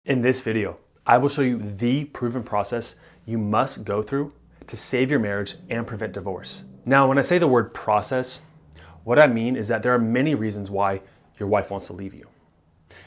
In this video, I will show you the proven process you must go through to save your marriage and prevent divorce. Now, when I say the word process, what I mean is that there are many reasons why your wife wants to leave you.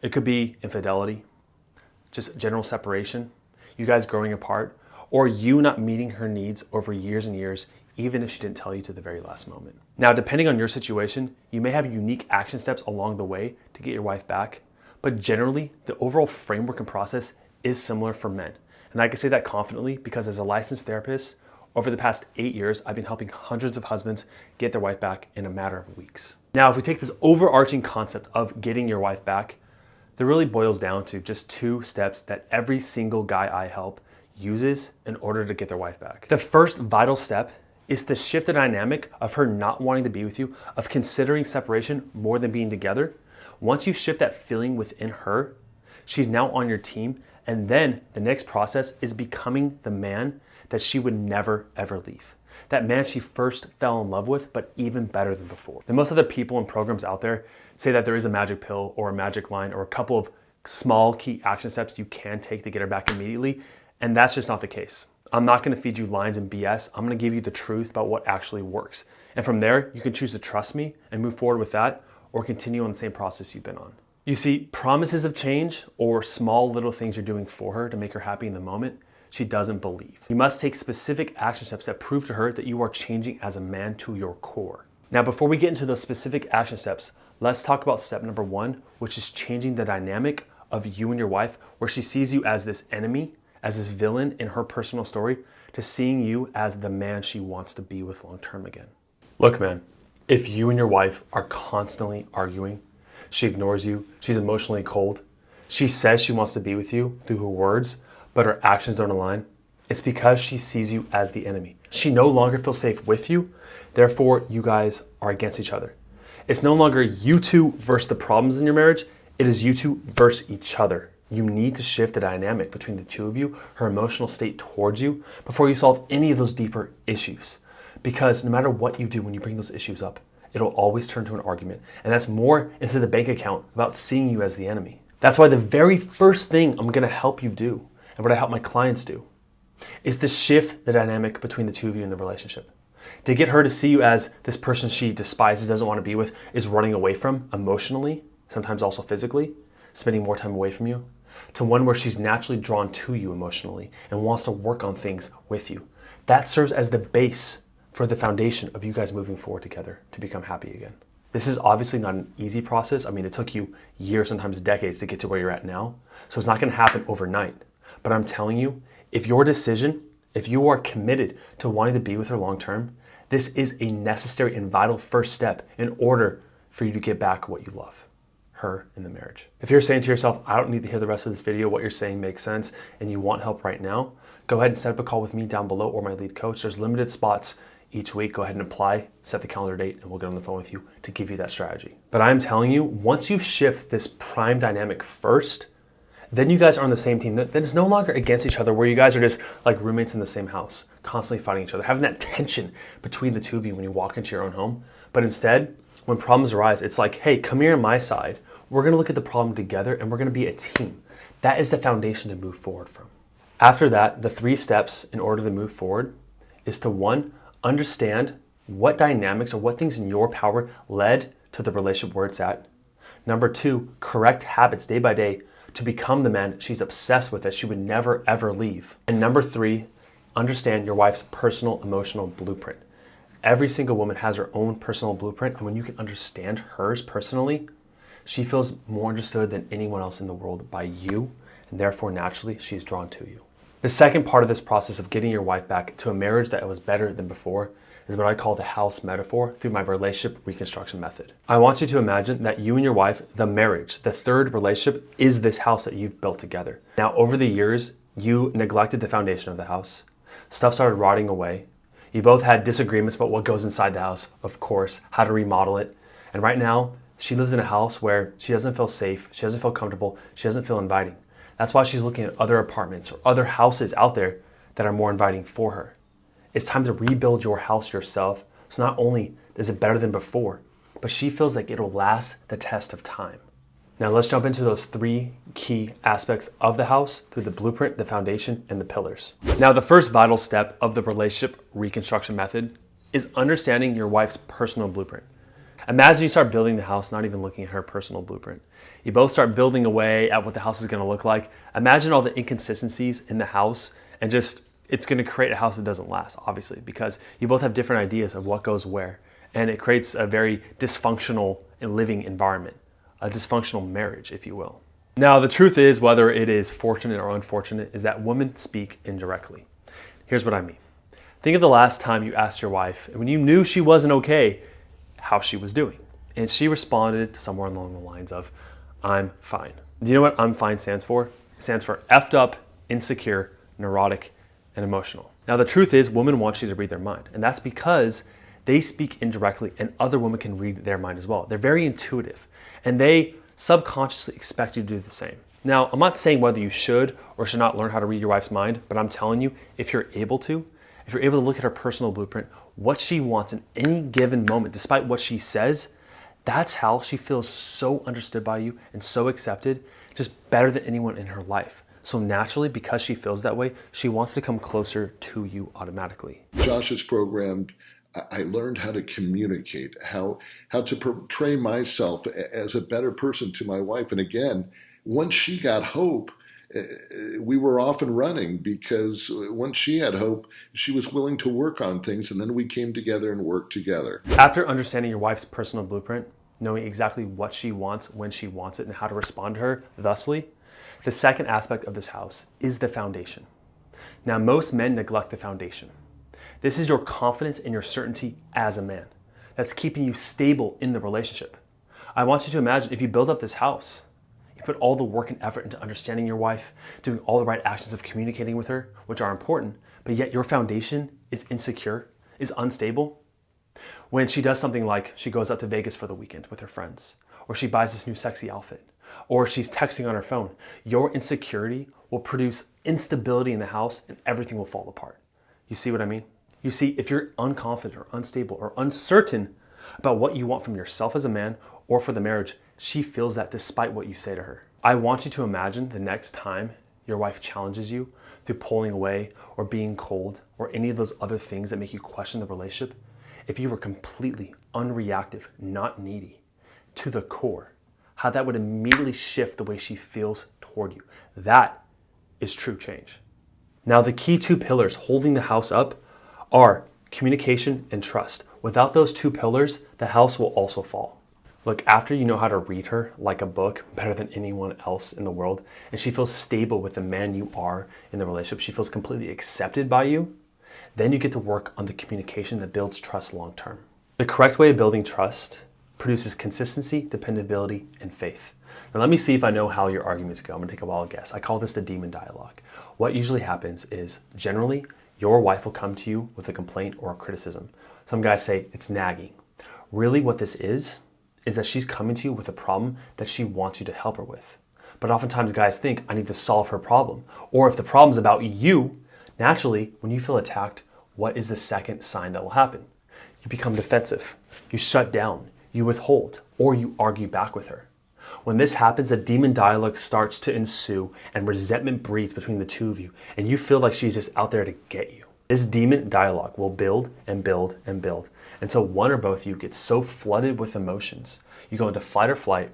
It could be infidelity, just general separation, you guys growing apart, or you not meeting her needs over years and years, even if she didn't tell you to the very last moment. Now, depending on your situation, you may have unique action steps along the way to get your wife back, but generally, the overall framework and process is similar for men. And I can say that confidently because as a licensed therapist, over the past 8 years, I've been helping hundreds of husbands get their wife back in a matter of weeks. Now, if we take this overarching concept of getting your wife back, that really boils down to just 2 steps that every single guy I help uses in order to get their wife back. The first vital step is to shift the dynamic of her not wanting to be with you, of considering separation more than being together. Once you shift that feeling within her, she's now on your team, and then the next process is becoming the man that she would never ever leave. That man she first fell in love with, but even better than before. And most other people and programs out there say that there is a magic pill or a magic line or a couple of small key action steps you can take to get her back immediately, and that's just not the case. I'm not gonna feed you lines and BS. I'm gonna give you the truth about what actually works. And from there, you can choose to trust me and move forward with that, or continue on the same process you've been on. You see, promises of change or small little things you're doing for her to make her happy in the moment, she doesn't believe. You must take specific action steps that prove to her that you are changing as a man to your core. Now, before we get into those specific action steps, let's talk about step number 1, which is changing the dynamic of you and your wife, where she sees you as this enemy, as this villain in her personal story, to seeing you as the man she wants to be with long term again. Look, man, if you and your wife are constantly arguing, she ignores you, she's emotionally cold, she says she wants to be with you through her words, but her actions don't align, it's because she sees you as the enemy. She no longer feels safe with you, therefore you guys are against each other. It's no longer you two versus the problems in your marriage, it is you two versus each other. You need to shift the dynamic between the two of you, her emotional state towards you, before you solve any of those deeper issues. Because no matter what you do when you bring those issues up, it'll always turn to an argument. And that's more into the bank account about seeing you as the enemy. That's why the very first thing I'm gonna help you do, and what I help my clients do, is to shift the dynamic between the two of you in the relationship. To get her to see you as this person she despises, doesn't want to be with, is running away from emotionally, sometimes also physically, spending more time away from you, to one where she's naturally drawn to you emotionally and wants to work on things with you. That serves as the base for the foundation of you guys moving forward together to become happy again. This is obviously not an easy process. I mean, it took you years, sometimes decades to get to where you're at now. So it's not gonna happen overnight. But I'm telling you, if your decision, if you are committed to wanting to be with her long term, this is a necessary and vital first step in order for you to get back what you love, her in the marriage. If you're saying to yourself, I don't need to hear the rest of this video, what you're saying makes sense, and you want help right now, go ahead and set up a call with me down below or my lead coach. There's limited spots each week. Go ahead and apply, set the calendar date, and we'll get on the phone with you to give you that strategy. But I'm telling you, once you shift this prime dynamic first, then you guys are on the same team. Then it's no longer against each other, where you guys are just like roommates in the same house, constantly fighting each other, having that tension between the two of you when you walk into your own home. But instead, when problems arise, it's like, hey, come here on my side. We're gonna look at the problem together and we're gonna be a team. That is the foundation to move forward from. After that, the 3 steps in order to move forward is to 1, understand what dynamics or what things in your power led to the relationship where it's at. Number 2, correct habits day by day to become the man she's obsessed with, that she would never ever leave. And number 3, understand your wife's personal emotional blueprint. Every single woman has her own personal blueprint, and when you can understand hers personally, she feels more understood than anyone else in the world by you, and therefore naturally she's drawn to you. The second part of this process of getting your wife back to a marriage that was better than before is what I call the house metaphor through my relationship reconstruction method. I want you to imagine that you and your wife, the marriage, the third relationship, is this house that you've built together. Now, over the years, you neglected the foundation of the house. Stuff started rotting away. You both had disagreements about what goes inside the house, of course, how to remodel it. And right now, she lives in a house where she doesn't feel safe, she doesn't feel comfortable, she doesn't feel inviting. That's why she's looking at other apartments or other houses out there that are more inviting for her. It's time to rebuild your house yourself. So not only is it better than before, but she feels like it'll last the test of time. Now let's jump into those 3 key aspects of the house through the blueprint, the foundation, and the pillars. Now the first vital step of the relationship reconstruction method is understanding your wife's personal blueprint. Imagine you start building the house, not even looking at her personal blueprint. You both start building away at what the house is gonna look like. Imagine all the inconsistencies in the house and it's gonna create a house that doesn't last, obviously, because you both have different ideas of what goes where. And it creates a very dysfunctional and living environment. A dysfunctional marriage, if you will. Now, the truth is, whether it is fortunate or unfortunate, is that women speak indirectly. Here's what I mean. Think of the last time you asked your wife, when you knew she wasn't okay, how she was doing. And she responded somewhere along the lines of, I'm fine. Do you know what I'm fine stands for? It stands for effed up, insecure, neurotic, and emotional. Now, the truth is, women want you to read their mind. And that's because they speak indirectly and other women can read their mind as well. They're very intuitive and they subconsciously expect you to do the same. Now, I'm not saying whether you should or should not learn how to read your wife's mind, but I'm telling you, if you're able to look at her personal blueprint, what she wants in any given moment, despite what she says, that's how she feels so understood by you and so accepted, just better than anyone in her life. So naturally, because she feels that way, she wants to come closer to you automatically. Josh's program, I learned how to communicate, how to portray myself as a better person to my wife. And again, once she got hope, we were off and running, because once she had hope, she was willing to work on things, and then we came together and worked together. After understanding your wife's personal blueprint, knowing exactly what she wants, when she wants it, and how to respond to her thusly, the second aspect of this house is the foundation. Now, most men neglect the foundation. This is your confidence and your certainty as a man. That's keeping you stable in the relationship. I want you to imagine if you build up this house, you put all the work and effort into understanding your wife, doing all the right actions of communicating with her, which are important, but yet your foundation is insecure, is unstable. When she does something like she goes out to Vegas for the weekend with her friends, or she buys this new sexy outfit, or she's texting on her phone, your insecurity will produce instability in the house and everything will fall apart. You see what I mean? You see, if you're unconfident or unstable or uncertain about what you want from yourself as a man or for the marriage, she feels that despite what you say to her. I want you to imagine the next time your wife challenges you through pulling away or being cold or any of those other things that make you question the relationship, if you were completely unreactive, not needy, to the core, how that would immediately shift the way she feels toward you. That is true change. Now, the key 2 pillars holding the house up are communication and trust. Without those 2 pillars, the house will also fall. Look, after you know how to read her like a book better than anyone else in the world, and she feels stable with the man you are in the relationship, she feels completely accepted by you, then you get to work on the communication that builds trust long term. The correct way of building trust produces consistency, dependability, and faith. Now let me see if I know how your arguments go. I'm gonna take a wild guess. I call this the demon dialogue. What usually happens is generally your wife will come to you with a complaint or a criticism. Some guys say it's nagging. Really what this is that she's coming to you with a problem that she wants you to help her with. But oftentimes guys think, I need to solve her problem. Or if the problem's about you, naturally, when you feel attacked, what is the second sign that will happen? You become defensive, you shut down, you withhold, or you argue back with her. When this happens, a demon dialogue starts to ensue and resentment breeds between the 2 of you, and you feel like she's just out there to get you. This demon dialogue will build and build and build until one or both of you get so flooded with emotions, you go into fight or flight,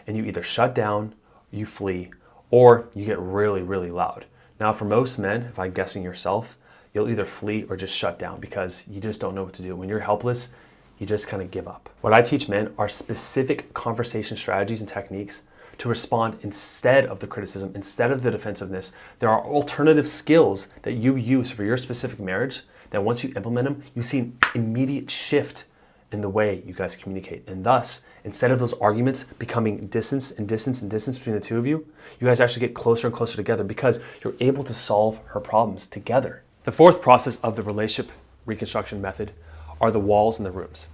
and you either shut down, you flee, or you get really, really loud. Now, for most men, if I'm guessing yourself, you'll either flee or just shut down because you just don't know what to do. When you're helpless, you just kind of give up. What I teach men are specific conversation strategies and techniques to respond instead of the criticism, instead of the defensiveness. There are alternative skills that you use for your specific marriage that once you implement them, you see an immediate shift in the way you guys communicate. And thus, instead of those arguments becoming distance and distance and distance between the 2 of you, you guys actually get closer and closer together because you're able to solve her problems together. The 4th process of the relationship reconstruction method are the walls in the rooms.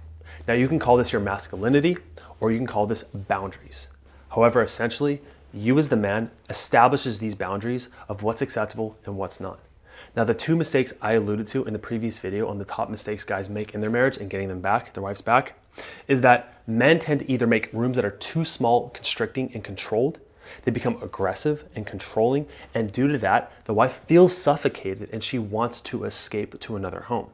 Now you can call this your masculinity or you can call this boundaries. However, essentially, you as the man establishes these boundaries of what's acceptable and what's not. Now the 2 mistakes I alluded to in the previous video on the top mistakes guys make in their marriage and getting them back, their wives back, is that men tend to either make rooms that are too small, constricting, and controlled. They become aggressive and controlling, and due to that, the wife feels suffocated and she wants to escape to another home.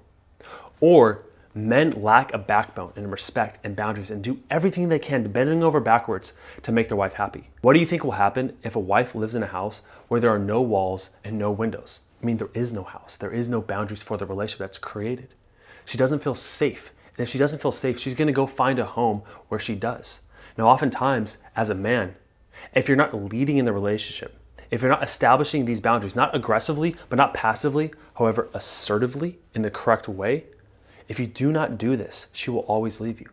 Or men lack a backbone and respect and boundaries and do everything they can, bending over backwards to make their wife happy. What do you think will happen if a wife lives in a house where there are no walls and no windows? I mean, there is no house. There is no boundaries for the relationship that's created. She doesn't feel safe. And if she doesn't feel safe, she's gonna go find a home where she does. Now, oftentimes, as a man, if you're not leading in the relationship, if you're not establishing these boundaries, not aggressively, but not passively, however, assertively in the correct way, if you do not do this, she will always leave you.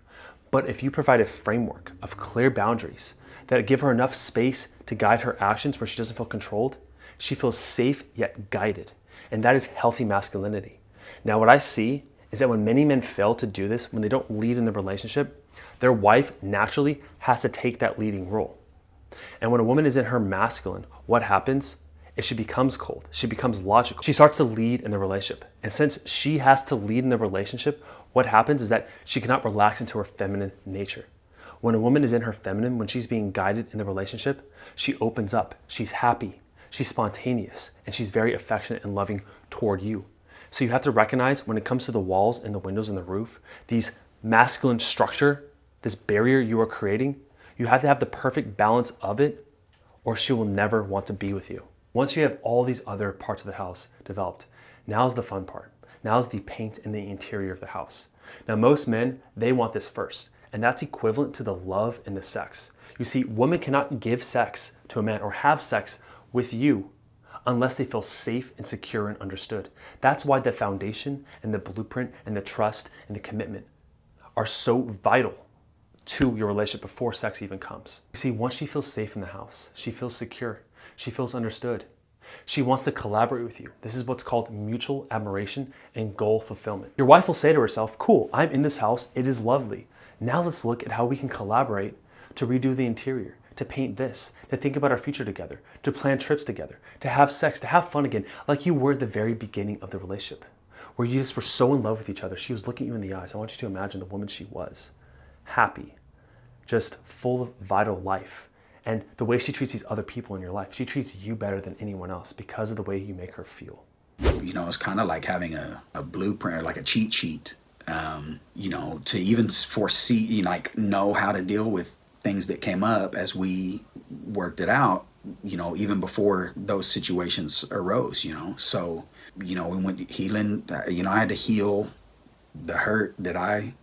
But if you provide a framework of clear boundaries that give her enough space to guide her actions where she doesn't feel controlled, she feels safe yet guided. And that is healthy masculinity. Now, what I see is that when many men fail to do this, when they don't lead in the relationship, their wife naturally has to take that leading role. And when a woman is in her masculine, what happens is she becomes cold. She becomes logical. She starts to lead in the relationship. And since she has to lead in the relationship, what happens is that she cannot relax into her feminine nature. When a woman is in her feminine, when she's being guided in the relationship, she opens up. She's happy. She's spontaneous. And she's very affectionate and loving toward you. So you have to recognize when it comes to the walls and the windows and the roof, these masculine structure, this barrier you are creating, you have to have the perfect balance of it, or she will never want to be with you. Once you have all these other parts of the house developed, now's the fun part. Now's the paint and the interior of the house. Now, most men, they want this first, and that's equivalent to the love and the sex. You see, women cannot give sex to a man or have sex with you unless they feel safe and secure and understood. That's why the foundation and the blueprint and the trust and the commitment are so vital to your relationship before sex even comes. You see, once she feels safe in the house, she feels secure, she feels understood. She wants to collaborate with you. This is what's called mutual admiration and goal fulfillment. Your wife will say to herself, cool, I'm in this house, it is lovely. Now let's look at how we can collaborate to redo the interior, to paint this, to think about our future together, to plan trips together, to have sex, to have fun again, like you were at the very beginning of the relationship, where you just were so in love with each other. She was looking you in the eyes. I want you to imagine the woman she was, happy, just full of vital life. And the way she treats these other people in your life, she treats you better than anyone else because of the way you make her feel. You know, it's kind of like having a blueprint or like a cheat sheet, you know, to even foresee, you know, like know how to deal with things that came up as we worked it out, you know, even before those situations arose, you know. So, you know, we went healing, you know, I had to heal the hurt that I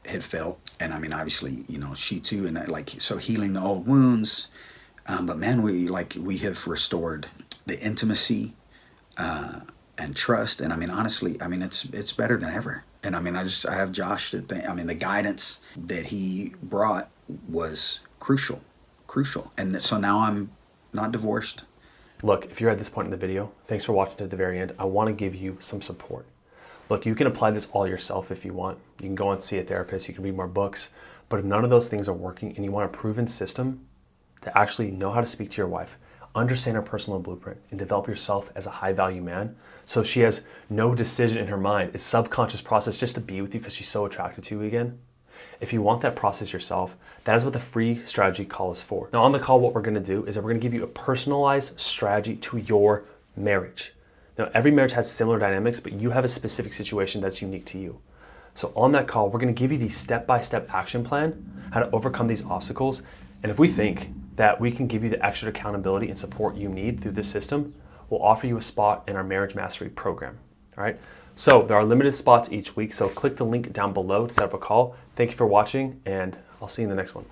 had felt. And I mean, obviously, you know, she too, and like, so healing the old wounds. But man, we have restored the intimacy and trust. And I mean, honestly, I mean, it's better than ever. And I mean, I have Josh the guidance that he brought was crucial. And so now I'm not divorced. Look, if you're at this point in the video, thanks for watching to the very end. I want to give you some support. Look, you can apply this all yourself if you want. You can go and see a therapist, you can read more books, but if none of those things are working and you want a proven system to actually know how to speak to your wife, understand her personal blueprint, and develop yourself as a high-value man so she has no decision in her mind, it's subconscious process just to be with you because she's so attracted to you again. If you want that process yourself, that is what the free strategy call is for. Now on the call, what we're gonna do is that we're gonna give you a personalized strategy to your marriage. Now, every marriage has similar dynamics, but you have a specific situation that's unique to you. So on that call, we're gonna give you the step-by-step action plan, how to overcome these obstacles. And if we think that we can give you the extra accountability and support you need through this system, we'll offer you a spot in our Marriage Mastery program, all right? So there are limited spots each week, so click the link down below to set up a call. Thank you for watching, and I'll see you in the next one.